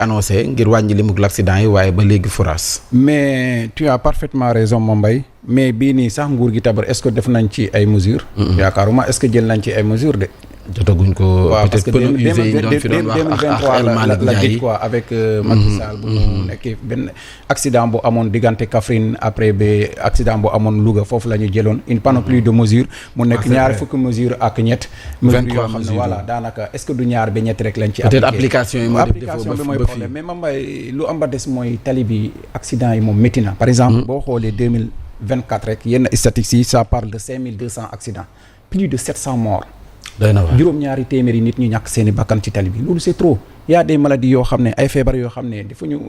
annoncé ngir wàññi limug l'accident yi waaye ba léegi furaas. mais tu as parfaitement raison Mbaye mais bii nii sax nguur gi tabar est-ce que def nañ ci ay mesures. yaakaaruma est-ce que jël nañ ci ay mesures de. jotaguñ ko. waaw parce peut-être que pneu usé yi ñu doon fi doon wax ak la gëj quoi avec Macky Sall bu mu nekkee benn accident bu amoon diggante Kaffrine après ba accident bu amoon Louga foofu la ñu jëloon une panoplie de mesures mu nekk ñaari fukki mesures ak ñett. 23 yoo xam ne voilà daanaka est-ce que du ñaar ba ñett rek lañ ci. peut-être application yi moo def application bi mooy problème mais Mbaye lu am ba des mooy tali bi accident yi moom métti na. par exemple boo xoolee 2024 rek yenn statistiques yi ça parle de 5200 accidents plus de 700 morts. juróom-ñaari téeméeri nit ñu ñàkk seeni bakkan ci tali bi loolu c'est trop. y a des maladies yoo xam ne ay feebar yoo xam ne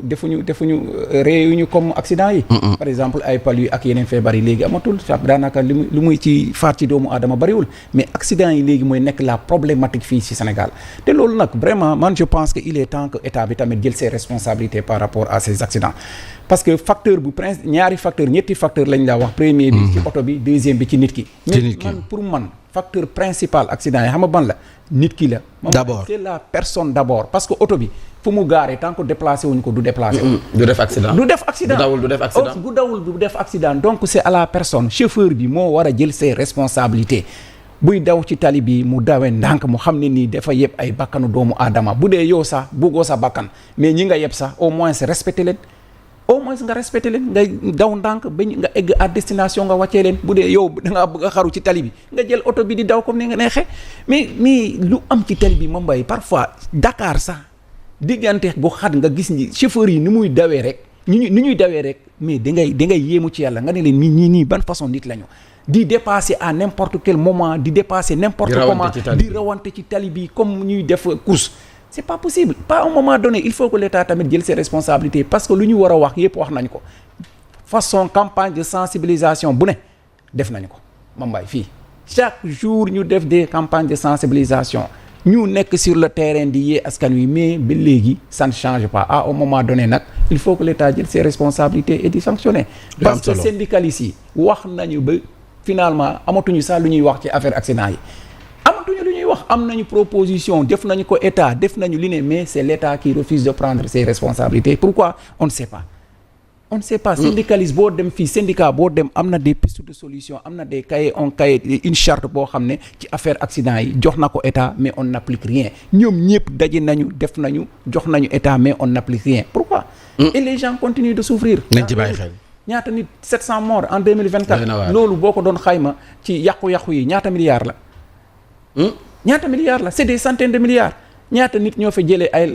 defuñu réewuñu comme accident yi. par exemple ay palu ak yeneen feebar yi léegi amatul daanaka lu muy ci faat ci doomu aadama bariwul mais accident yi léegi mooy nekk la problématique fii ci Sénégal te loolu nag vraiment man je pense que il est temps que état bi tamit jël ses responsabilités par rapport à ces accidents parce que facteur bu ñetti facteur lañ la wax premier bi ci oto bi deuxième bi ci nit ki man pour man facteur principal accident yi xam nga ban la nit ki la d'abord c'est la personne d'abord parce que oto bi fu mu gaaree tant que déplacé wuñ ko du déplacé du def accident bu dawul du def accident donc c'est à la personne chauffeur bi moo war a jël ses responsabilités buy daw ci tali bi mu dawee ndànk mu xam ne nii dafa yeb ay bakkanu doomu aadama bu dee yow sax bëggoo sa bakkan mais ñi nga yeb sax au moins respecté leen nga respecté leen ngay daw ndànk ba nga egg à destination nga wàccee leen bu dee yow da ngaa bëgg a xaru ci tali bi nga jël oto bi di daw comme ni nga neexee mais lu am ci tali bi Mbaye parfois Dakar sax diggante bu xat nga gis ni chauffeur yi ni muy dawee rek ni ñuy dawee rek mais da ngay yéemu ci yàlla nga ne leen ñii ban façon nit lañu di dépasser à n'importe quel moment di dépasser n'importe comment di rawante ci tali bi comme ñuy def course c'est pas possible pas à un moment donné il faut que l'État tamit jël ses responsabilités parce que lu ñu war a wax yépp wax nañ ko façon campagne de sensibilisation bu ne def nañ ko Mbaye fii chaque jour ñu def des campagnes de sensibilisation ñu nekk sur le terrain di yee askan wi mais ba léegi ça ne change pas à un moment donné nag il faut que l'État jël ses responsabilités et di sanctionner parce que syndicalistes yi wax nañu ba finalement amatuñu sax lu ñuy wax ci affaire accident yi am nañu proposition def nañu ko état def nañu li ne mais c'est l'état qui refuse de prendre ses responsabilités pourquoi on ne sait pas syndicaliste boo dem fii syndicat boo dem am na des pistes de solution am na des cahiers une charte boo xam ne ci affaire accident yi jox na ko état mais on n'applique rien ñoom ñëpp daje nañu def nañu jox nañu état mais on n'applique rien pourquoi et les gens continuent de souffrir nañ ci bàyyi xel ñaata nit 700 morts en 2024 loolu boo ko doon xayma ci yàqu-yàqu yi ñaata milliards la c'est des centaines de milliards ñaata nit ñoo fa jëlee ay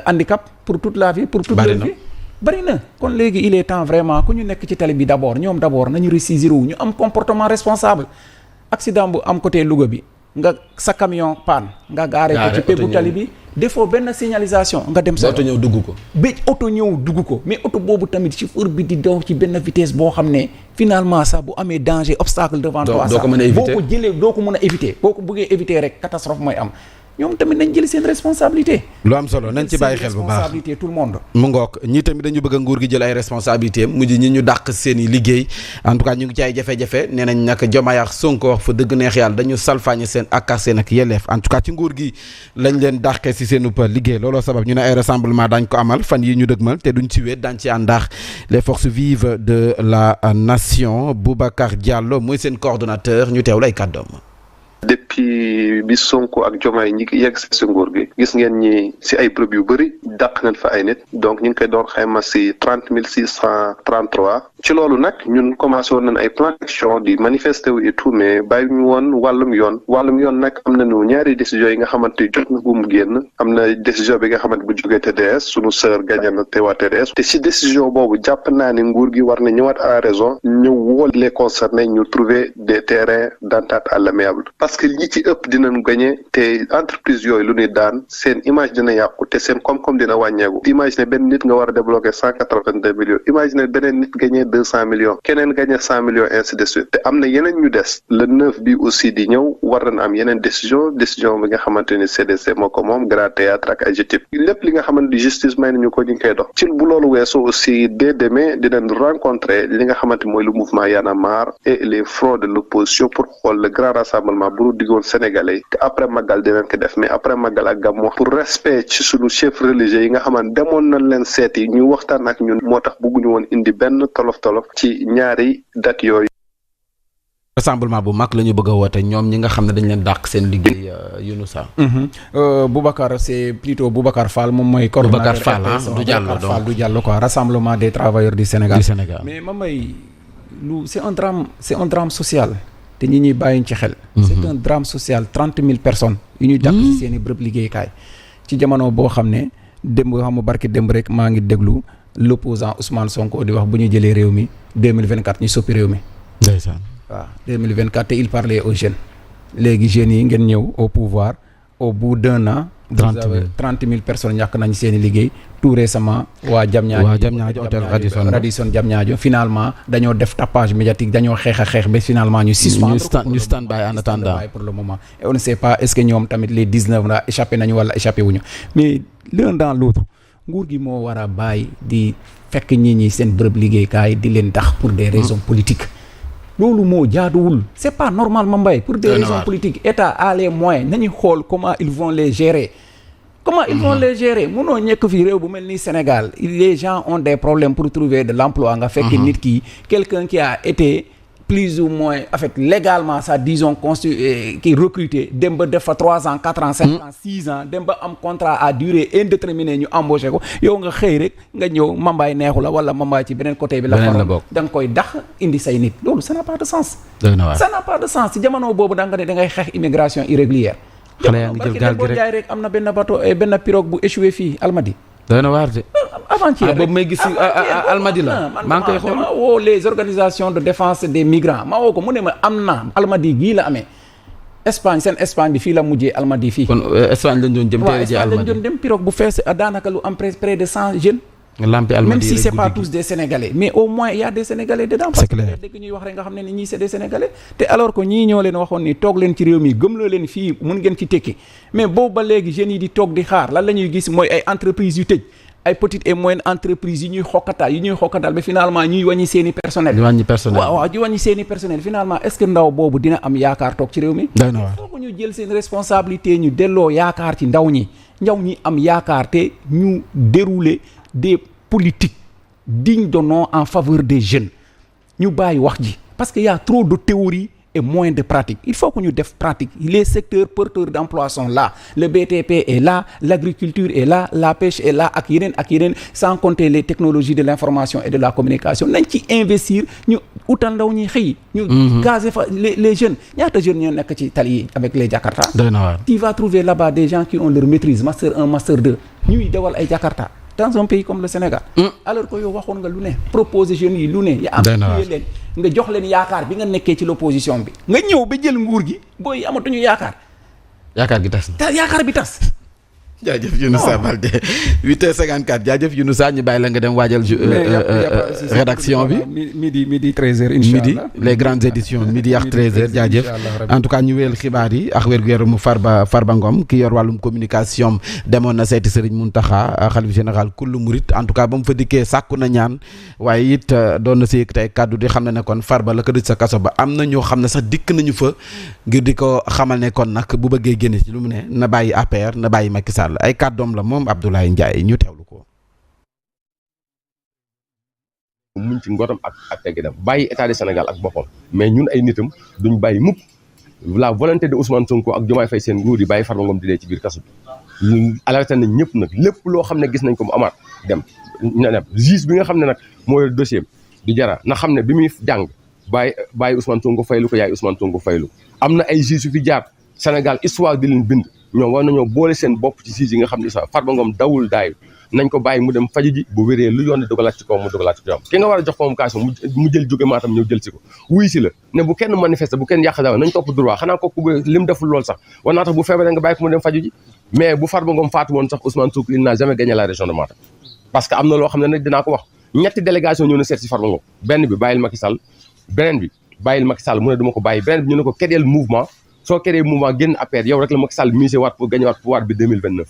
handicap pour toute la vie pour toute leur vie bari na kon léegi il est temps vraiment ku ñu nekk ci tali bi d'abord nañu ressaisir wu ñu am comportement responsable accident bu am côté Louga bi nga sa camion panne nga gaare ko ci peggu tali bi defoo benn signalisation nga dem sa oto ñëw dugg ko mais oto boobu tamit chauffeur bi di daw ci benn vitesse boo xam ne finalement sax bu amee danger obstacle devant toi sax boo ko jëlee doo ko mën a éviter boo ko bëggee éviter rek catastrophe mooy am ñoom tamit nañ jël seen responsabilité. lu am solo nañ ci bàyyi xel bu baax responsabilité tout le monde. mu ngoog ñii tamit dañu bëgg a nguur gi jël ay responsabilités am mujj ñi ñu dàq seen i liggéey en tout cas ñu ngi ci ay jafe-jafe nee nañ nag Diomaye ak Sonko wax fa dëgg neex yàlla dañu salfaañe seen ak seen ak yelleef en tout cas ci nguur gi lañ leen dàqee si seen uppa liggéey looloo sabab ñu ne ay rassemblement daañ ko amal fan yi ñu dëgmal te duñ ci wéet daañ ci àndaax les forces vives de la nation Boubacar Diallo mooy seen coordonnateur ñu teewlu ay kàddoom. depuis bi Sonko ak Diomaye ñi ngi yegg si nguur gi gis ngeen ñi si ay bërëb yu bëri dàq nañ fa ay nit donc ñu ngi koy doon xayma si 30 633 ci loolu nag ñun commencé woon nañ ay plan d'action di manifester wu et tout mais bàyyi ñu woon wàllum yoon nag am nañu ñaari décisions yi nga xamante jot na bu mu génn am na décision bi nga xamante bu jógee TDS sunu sœur gagné na te waa TDS te si décision boobu jàpp naa ne nguur gi war na ñëwaat à la raison ñu woo les concernés ñu trouver des terrains d'entente à l'amiable parce que ñi ci ëpp dinañ gagné te entreprise yooyu lu ñuy daan seen image dina yàqu te seen koom-koom dina wàññeeku imagine benn nit nga war a débloquer 182 millions imagine beneen nit gagné 200 millions keneen gagné 100 millions ainsi de suite te am na yeneen ñu des le 9 bi aussi di ñëw war nañ am yeneen décision bi nga xamante ni CDC moo ko moom Grand Théâtre ak AGETIP lépp li nga xamante ni justice may nañu ko ñu ngi koy dox ci bu loolu weesoo aussi dès demain dinañ rencontrer li nga xamante mooy le mouvement Y en a marre et les fronts de l'opposition pour xool le grand rassemblement bu ñu diggoon Sénégalais te après Magal dinañ ko def mais après Magal ak Gamou pour respect ci sunu chef religieux yi nga xamante demoon nañ leen seeti ñu waxtaan ak ñun moo tax bëgguñu woon indi benn tolof-tolof ci ñaari date yooyu. rassemblement bu mag la ñu bëgg a woote ñoom ñi nga xam ne dañ leen dàq seen liggéey Younoussa. Boubacar c'est plutôt Boubacar Fall moom mooy. Boubacar Fall du Diallo donc du Diallo quoi rassemblement des travailleurs du Sénégal. Mais Mamay c'est un drame social te ñi ñuy bàyyiñ ci xel. c'est un drame social 30 000 personnes. yu ñuy dàq ci seen i bërëb liggéeykaay. ci jamono boo xam ne démb xam nga barki démb rek maa ngi déglu l'opposant Ousmane Sonko di wax bu ñu jëlee réew mi 2024 ñu soppi réew mi. ndeysaan. waaw 2024 te il parlait aux jeunes léegi jeunes yi ngeen ñëw au pouvoir au bout d'un an. 30 000 personnes ñàkk nañ seen i liggéey tout récemment waa Diamniadio hôtel Radisson Diamniadio finalement dañoo def tapage médiatique dañoo xeex ba finalement ñu suspendre ñu stand by en attendant pour le moment et on ne sait pas est-ce que ñoom tamit les 19 là échappé nañu wala échappé wuñu mais l'un dans l'autre nguur gi moo war a bàyyi di fekk ñi seen bërëb liggéeykaay di leen tax pour des raisons politiques loolu moo jaaduwul c'est pas normal Mbaye pour des raisons politiques état a les moyens nañu xool comment ils vont les gérer munoo ñekk fii réew bu mel ni Sénégal les gens ont des problèmes pour trouver de l'emploi nga fekk nit ki quelqu'un qui a été plus ou moins en fait légalement ça disons qui recruté dem ba def fa 3 ans 4 ans 5 ans 6 ans dem ba am contrat à durée indéterminée ñu embauché ko yow nga xëy rek nga ñëw Mambaay neexu la wala Mambaay ci beneen côté bi la faroon da nga koy dax indi say nit loolu ça n'a pas de sens ci jamono boobu da nga ne da ngay xeex immigration irrégulière xale yaa ngi jël gaal gi rek am na benn bateau benn pirogue bu échoué fii Almadi doy na waar de avant-hier boobu may gis Almadi la maa ngi koy xool ma woo les organisations de défense des migrants ma woo ko mu ne ma am na Almadi gii la amee Espagne bi fii la mujjee Almadi fii kon Espagne lañ doon jëm teere ji Almadi lañ doon dem pirogue bu fees daanaka lu am près de 100 jeunes lampi Almadi même si c'est pas tous des Sénégalais mais au moins il y a des Sénégalais dedans c'est clair dëgg ñuy wax rek nga xam ne ni ñii c'est des Sénégalais te alors que ñii ñoo leen waxoon ni toog leen ci réew mi gëmloo leen fii mun ngeen ci tekki mais boobu ba léegi jeunes yi di toog di xaar lan la ñuy gis mooy ay entreprises yu tëj ay petites et moyennes entreprises yi ñuy xokkatal ba finalement ñuy wàññi seeni personnel waaw di wàññi seeni personnel finalement est-ce que ndaw boobu dina am yaakaar toog ci réew mi foog ñu jël seen responsabilité ñu delloo yaakaar ci ndaw ñi am yaakaar te ñu dérouler des politiques dignes de nom en faveur des jeunes ñu bàyyi wax ji parce que y a trop de théorie et moins de pratique il faut que ñu def pratique les secteurs porteurs d'emploi sont là le BTP est là l'agriculture est là la pêche est là ak yeneen sans compter les technologies de l'information et de la communication nañ ci investir ñu utal ndaw ñi xëy ñu gazer fa les jeunes ñaata jeunes ñoo nekk ci tali yi avec les Jakarta tu vas trouver là-bas des gens qui ont leur maîtrise master 1 master 2 ñuy dawal ay Jakarta dans un pays comme le Sénégal alors que yow waxoon nga lu ne proposer jeunes yi lu ne ya am leen nga jox leen yaakaar bi nga nekkee ci l'opposition bi nga ñëw ba jël nguur gi booy amatuñu yaakaar gi tas na yaakaar bi tas jaajëf Younoussa Baldé 8h54 jaajëf Younoussa ñu bàyyi la nga dem waajal rédaction bi midi 13h inchallah les grandes éditions midi ak 13h jaajëf en tout cas ñu wéyal xibaar yi ak wér-gu-yaramu Farba Ngom ki yor wàllum communication demoon na seeti Serigne Mountakha xalif général kullu murit en tout cas ba mu fa dikkee sàkku na ñaan waaye it doon na si yëg tey kaddu di xam ne kon Farba la ko dëj sa kaso ba am na ñoo xam ne sax dikk nañu fa ngir di ko xamal ne kon nag bu bëggee génne ci lu mu ne na bàyyi APR na bàyyi Macky Sall ay kàddoom la moom Abdoulaye Ndiaye ñu teewlu ko. muñ ci ngotam ak tegginam bàyyi état du Sénégal ak boppam mais ñun ay nitam duñ bàyyi mukk la volonté de Ousmane Sonko ak Diomaye Faye seen nguur yi bàyyi Farba Ngom di dee ci biir kaso bi ñu alerté nañ ñëpp nag lépp loo xam ne gis nañ ko mu amaat dem juge bi nga xam ne nag mooy dossier di jara na xam ne bi muy jàng bàyyi Ousmane Sonko faylu ko yaay Ousmane Sonko faylu am na ay juge yu fi jaar Sénégal histoire di leen bind ñoom war nañoo boole seen bopp ci juge yi nga xam ne sax Farba Ngom dawul daayu nañ ko bàyyi mu dem faju ji bu wéree lu yoon di dogalaat ci kaw mu dogalaat ci kawam ki nga war a jox convocation mu jël jóge Matam ñëw jël si ko wuy si la ne bu kenn manifester bu kenn yàq dara nañ topp droit xanaa kooku lim deful lool sax war naa tax bu feebaree nga bàyyi ko mu dem faju ji mais bu Farba Ngom faatu woon sax Ousmane Sonko il n'a jamais gagné la région de Matam parce que am na loo xam ne nag dinaa ko wax ñetti délégation ñëw na seet si Farba Ngom benn bi bàyyil Macky Sall beneen bi bàyyil Macky Sall mu ne duma ko bàyyi beneen bi ñu ne ko créer mouvement soo créer mouvement génn APR yow rek la Macky Sall misé waat pour gagner waat pouvoir bi 2029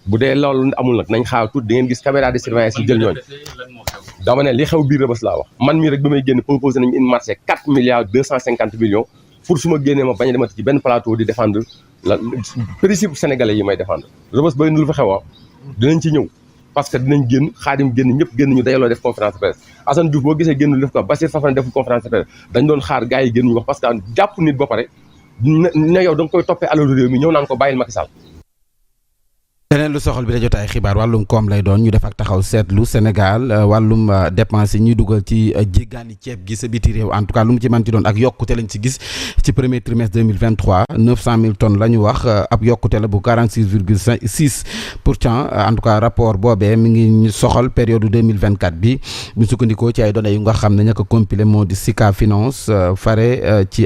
bu dee loolu amul nag nañ xaar tuuti di ngeen gis caméra de surveillance yi jël ñooñu dama ne li xew biir Rebeuss laa wax man mii rek bi may génn proposé nañu une marché 4 milliards 250 millions pour su ma génnee ma bañ a demati ci benn plateau di défendre la principe sénégalais yi may défendre Rebeuss bëri na lu fa xew dinañ ci ñëw parce que dinañ génn Khadim génn ñëpp génn ñu dajaloo def conférence de presse Assane Diouf boo gisee génn lu def ko Bassirou Fafana def conférence de presse dañ doon xaar gars yi génn ñu wax parce que jàpp nit ba pare ne yow da nga koy toppee alalu réew mi ñëw naan ko bàyyil Macky Sall. leneen lu soxal bi la jotaay xibaar wàllum koom lay doon ñu def ak taxaw seetlu Sénégal wàllum dépense yi ñuy dugal ci jéggaani ceeb gi sa biti réew en tout cas lu mu ci manti doon ak yokkute lañ ci gis ci premier trimestre 2023 900 000 tonnes la ñu wax ab yokkute la bu 46,6% en tout cas rapport boobee mi ngi soxal période 2024 bi bu sukkandikoo ci ay données yu nga xam ne ña ko compilé moo di Sika Finance fare ci